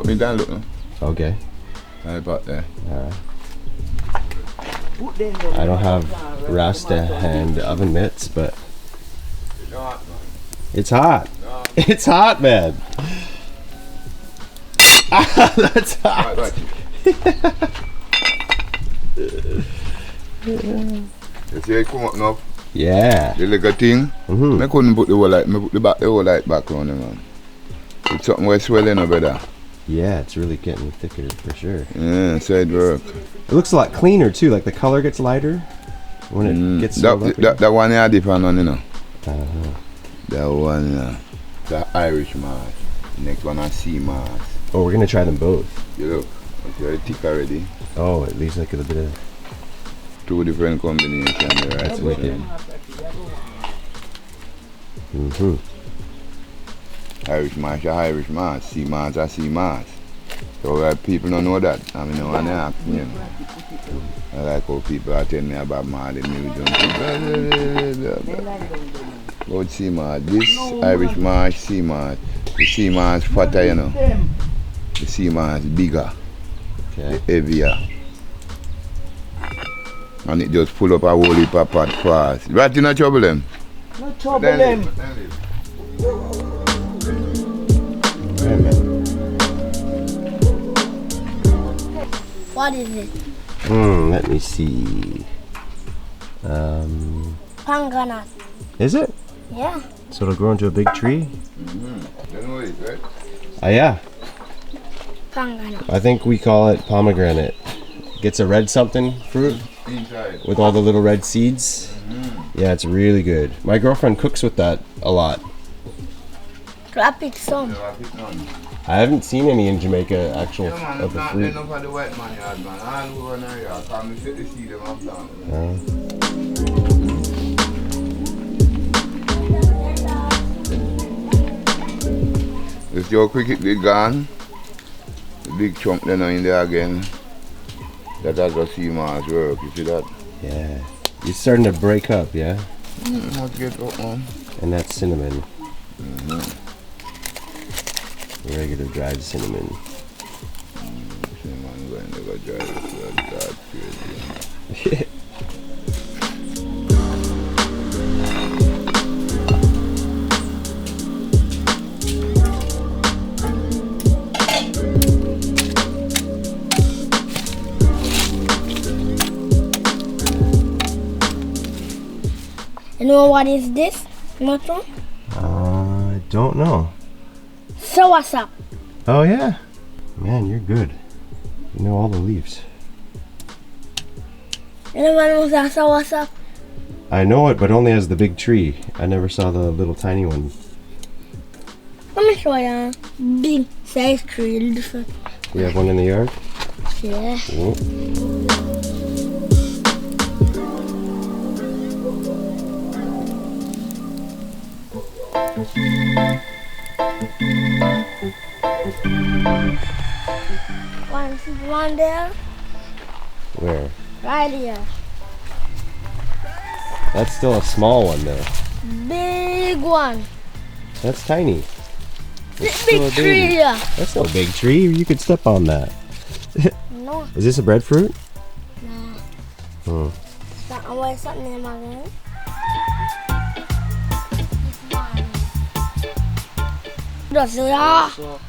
put me down, look. No? Okay. Right about there. Alright. I don't have Rasta and oven mitts, but it's hot. It's hot, man. That's hot. Right. You see it come up now? Yeah. The little thing? I couldn't put the whole light, the whole light back on them, man. It's something where swelling up better. Yeah, it's really getting thicker for sure. Yeah, so it work. It looks a lot cleaner too, like the color gets lighter when it gets swelled up. That one I depend on, you know. Uh-huh. That one, the Irish mask. The next one I sea mask. Oh, we're gonna try them both. You look, it's very thick already. Oh, it leaves like a bit of... Two different combinations there, right? That's wicked. Irish mask, Irish mask. Sea mask, sea mask. So people don't know that. I mean, no one ask me. You know. I like how people are telling me about Marley music. About sea mask. This Irish mask, sea mask. The sea mask fatter, you know. The sea mask bigger. Okay. The heavier. And it just pull up a whole heap of pot fast. Ratty, no trouble them? No trouble them. What is it? Let me see. Ponganut. Is it? Yeah. So it'll grow into a big tree? You know it, right? Yeah. Ponganut. I think we call it pomegranate. Gets a red something fruit Inside. with all the little red seeds. Yeah, it's really good. My girlfriend cooks with that a lot. Clap it some. I haven't seen any in Jamaica actual of the fruit. This your cricket did gone. The big chunk then in there again. That has a sea mask work, you see that? Yeah. It's starting to break up, yeah? Let's get up, man. And that's cinnamon. Regular dried cinnamon. You know what is this, Mokko? I don't know. So what's up? Oh yeah? Man, you're good. You know all the leaves. Anyone knows that so what's up? I know it, but only as the big tree. I never saw the little tiny one. Let me show you. Big size tree. We have one in the yard? Yeah. Oh. One there. Where? Right here. That's still a small one though. Big one. That's tiny. That's still Big a baby. tree. Yeah. That's no big tree. You could step on that. No. Is this a breadfruit? No. What's that name again?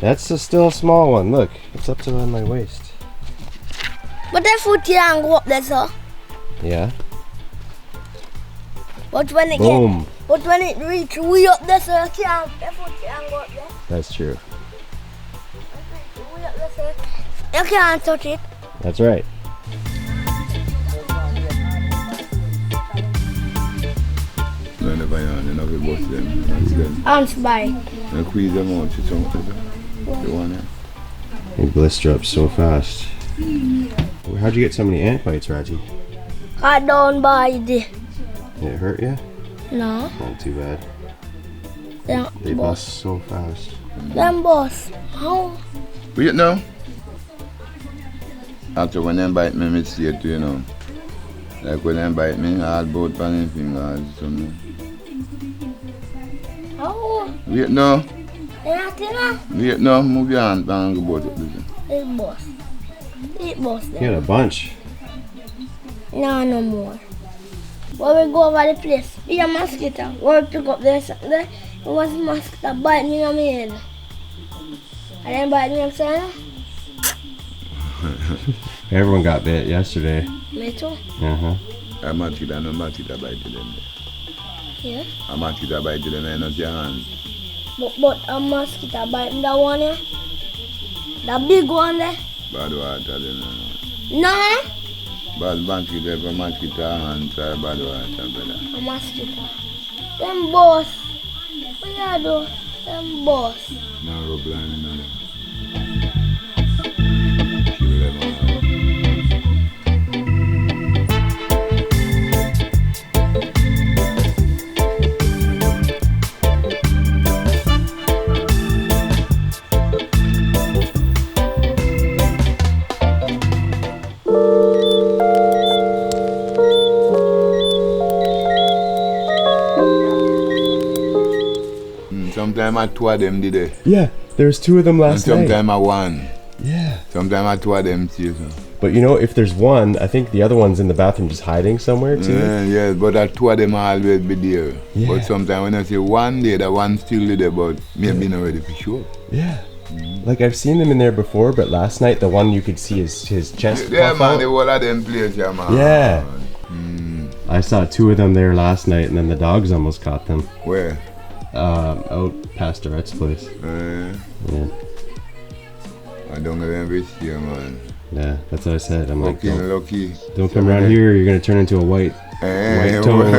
That's still a small one. Look, it's up to my waist. But that foot can't go up there, sir. Yeah. But when it Boom. but when it reach way up there, sir, that foot can't go up there. That's true. Way up there, sir. You can't touch it. That's right. No, never yarn, you never bust them. That's them. Ants by. And squeeze them out, you don't the one there. They blister up so fast. How'd you get so many ant bites, Raji? I don't buy the. Did it hurt you? No. Not too bad. Yeah. They bust so fast. Them boss. How? Wait now. After when them bite me, I see it too, you know. Like when them bite me, I had both on fingers. How? Wait now. Yeah, no, move your hand and go about it. Eat boss. Eat boss You then. got a bunch. No more. When we go over the place, be a mosquito. When we pick up there, it was a mosquito bite me on my head. And then bite me upside. Everyone got bit yesterday. Me too. Uh-huh. A mosquito, no mosquito bite them. Yeah. A mosquito bite them and not your hand. But a mosquito bite me that one there. The big one there. Bad water, them. No. Bad mosquito, if a mosquito hand, try bad water, brother. A mosquito. Them boss. What you do? Them boss. No rub line, no. Kill them all. Sometimes I two of them did it. Yeah, there's 2 of them And last night. sometimes I one. Yeah. Sometimes I two of them too. So. But you know, if there's one, I think the other one's in the bathroom just hiding somewhere too. Yeah, but I two of them always be there. Yeah. But sometimes when I say one day, that one still there, but maybe not ready for sure. Yeah. Like I've seen them in there before, but last night the one you could see his chest Yeah, puff man, out. the whole of them place, yeah, man. Yeah. I saw 2 of them there last night, and then the dogs almost caught them. Where? Out past Dorette's place. Yeah. I don't get them fish here, man. Yeah, that's what I said. I'm like, Fucking lucky. don't come around here, you're gonna turn into a white toad.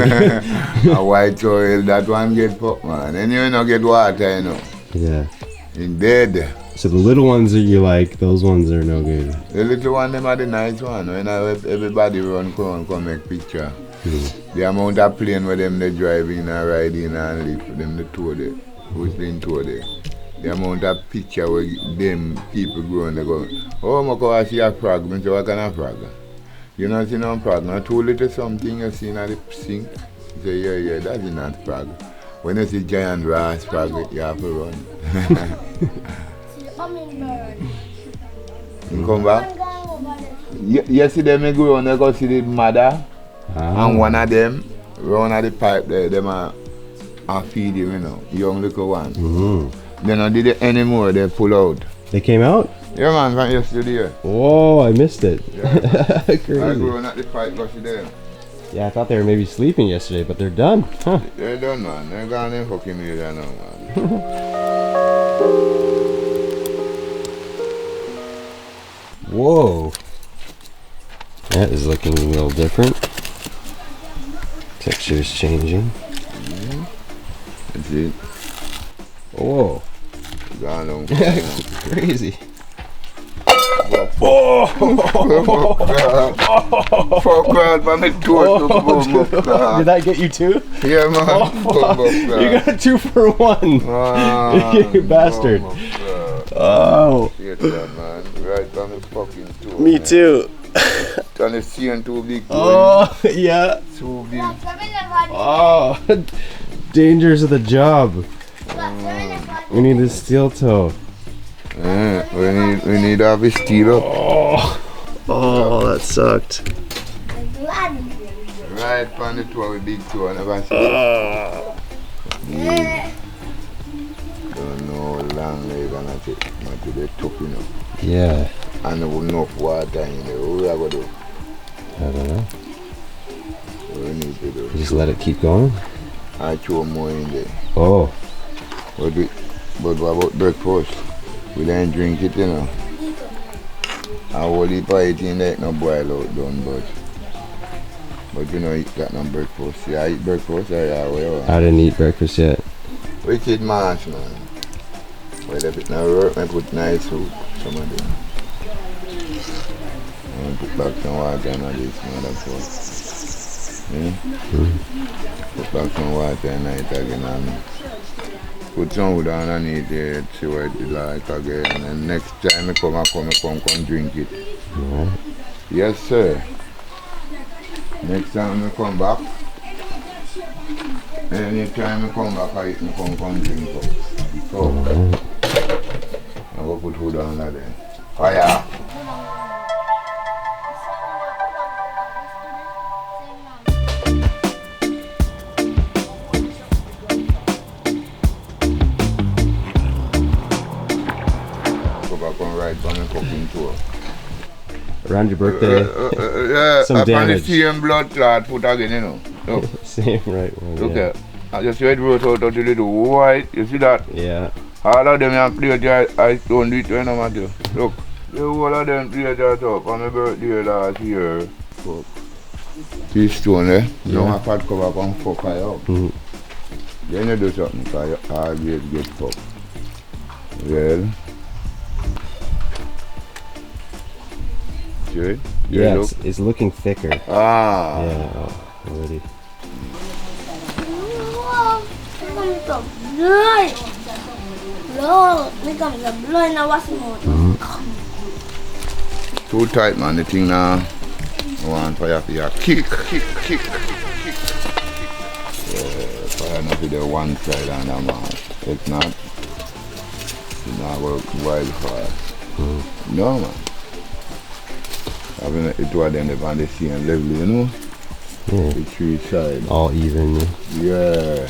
A white toad, that one get pop, man. And you not get water, you know. Yeah. In dead. So the little ones that you like, those ones are no good. The little one, them are the nice one. When everybody run, come make picture. The amount of plane where them they drive in and ride in and live for them the tour there. Who's been tour there? The amount of picture where them people go and they go, oh, Mokko, I see a frog. I say, what kind of frog? You not see no frog. Not too little something you see in the sink. You say, yeah, that's not frog. When you see giant grass frog, you have to run. You come back? You see them go and they go see the mother. And one of them, round at the pipe there, them are feed him, you know, young little one. They don't did it anymore, they pull out. They came out? Yeah, man, from yesterday. Oh, I missed it. Yeah. Crazy. I go at the pipe, go see them. Yeah, I thought they were maybe sleeping yesterday, but they're done. Huh. They're done, man. They're gone in fucking area now, man. Whoa. That is looking a little different. Texture's changing. That's it. Whoa. Gone on. Crazy. Oh! Fuck God, man, it tore to Did that get you 2? Yeah, man. You got 2 for 1. You bastard. Oh. Yeah, man. Right on the fucking toe. Me too. On the sea and too big. Oh, yeah. Too big. Oh. Dangers of the job. We need this steel toe. We need to have a steel up. Oh, that sucked. Right on the toe with big toe. I never see don't know how long they're gonna take. Not to be tough, you know. Yeah. And enough water in there. What we are going to do? I don't know. What we need to do? Just let it keep going? I throw more in there. Oh. But what about breakfast? We don't drink it, you know. I will eat it in there, no boil out done, but you know, you got no breakfast. Yeah, I eat breakfast, I didn't eat breakfast yet. Wicked march, man. Well, if it not work, I put nice soup, some of them. I put back some water and all this, motherfucker. Yeah? Put back some water and night again and put some wood underneath it, see what it like again. And next time I come drink it. Right. Yes, sir. Next time I come back, anytime I come back, I come drink it. So, I'm going to put food on there. Fire! Go back on right on the cooking tour. Around your birthday, Yeah, some up on the damage. same blood clot foot again, you know. Look, Same right one. look Yeah. at. I just red rose out until it white. You see that? Yeah. All of them have played I don't do it when I'm at you. Look, the whole of them played that up on my birthday last year. Fuck. This stone, eh? You don't Yeah. have to cover up and fuck I up. Mhm. Then you do something because you always get fucked. Well. See it? Yeah, look. it's looking thicker. Ah. Yeah, already. Wow, here comes the blood. Blood, here comes the blood in our mouth. Too tight, man. The thing now. One fire for your kick. Yeah, fire not to the one side and the mask. If not, it not work wildfire. No, man. Having it was then on the same level, you know? Yeah. The three sides. All even. Yeah.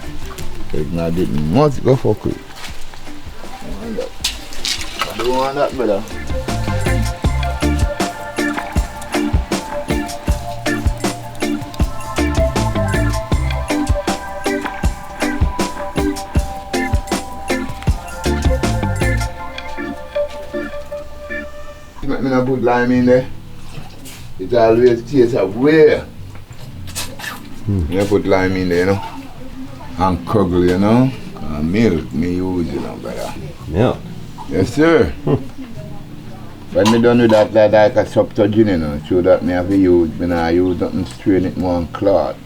If not, it must go for quick. I don't want that, brother. Make me not put lime in there. It always tastes of where. You put lime in there, you know. And curdle, you know. And milk, me use, you know, brother. Milk. Yes, sir. When me done with that, like a subtogen, you know, so that me have to use, me not use nothing strain it more cloth.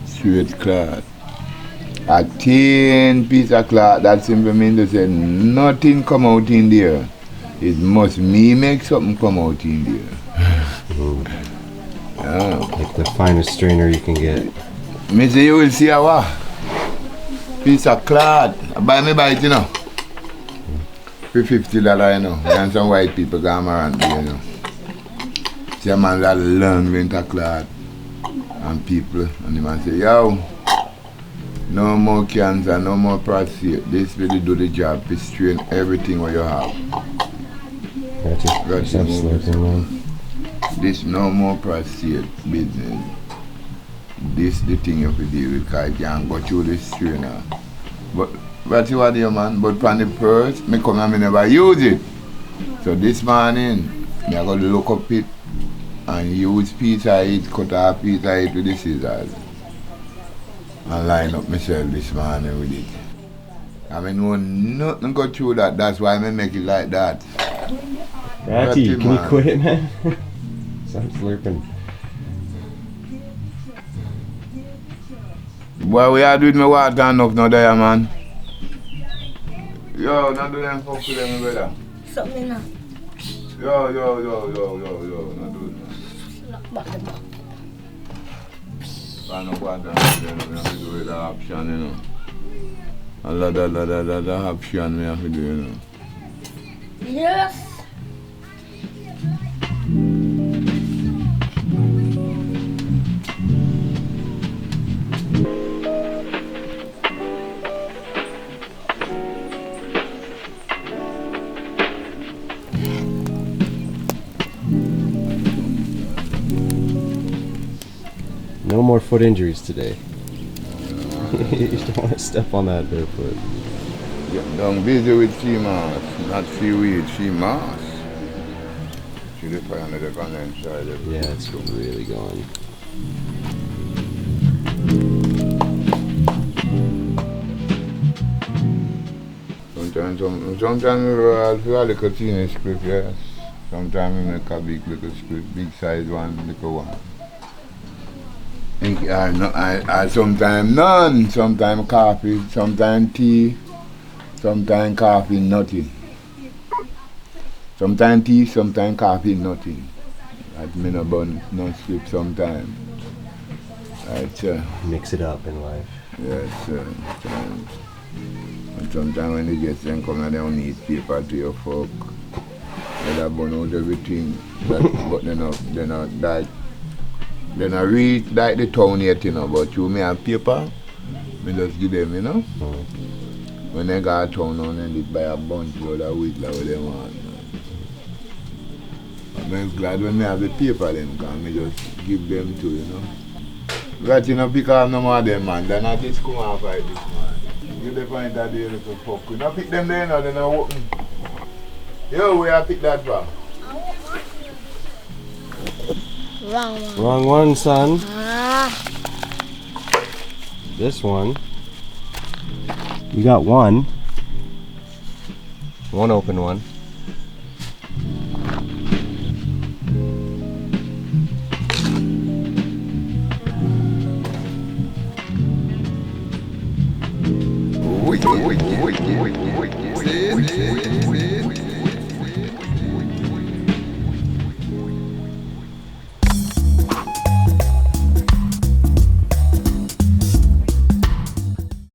Straight cloth. A thin piece of cloth, that simply means to say nothing come out in there. It must me make something come out in there. Yeah. Like the finest strainer you can get. Me say you will see a what? Piece of cloth. Buy it, you know. For $50, you know. And some white people come around me, you know. See a man that learn winter cloth. And people, and the man say, yo, no more cancer, no more prostate. This really do the job to strain everything what you have. Ratty. Ratty Stop moves. slurping, man. This no more prostate business. This the thing you have to deal with because you can't go through this strainer. But you are there, man. But from the first, me come and me never use it. So this morning, me I got to look up it and use piece of it, cut off piece of it with the scissors. And line up myself this morning with it. I mean, no nothing go through that. That's why I make it like that. Ratty, can you man. quit it, man? Stop slurping. Boy, we are doing my water enough now there, man. Yo, not do them fuck with them, brother. Something now. Yo, not do it. Lock back the box. I know water, we have to do with the option, you know. A lot of option we have to do, you know. Yes. No more foot injuries today. You don't want to step on that barefoot. Don't busy with sea moss, not seaweed, sea moss. See the fire under the condensate. Yeah, it's really going. Sometimes we feel like a tiny script, yes. Sometimes we make a big little script, big size one, little one. I sometimes none, sometimes coffee, sometimes tea, sometimes coffee, nothing. Sometimes tea, sometimes coffee, nothing. That mean about no script sometimes. Right, sir. Mix it up in life. Yes, sir. sometimes when the guests then come and they don't need paper to your fork. They burn out everything. But they're not reach like the town yet, you know. But you may have paper, me just give them, you know. When they go to town now, they need buy a bunch of other wheat like what they want. I'm glad when I have the paper then, because me just give them to, you know. Right, you know, pick up no more of them, man. They're not just come off like this, man. Give the point that they little fuck. You don't pick them there now, they're not open. Yo, where I pick that from? Wrong one. Wrong one, son. Ah. This one. You got one. One open one.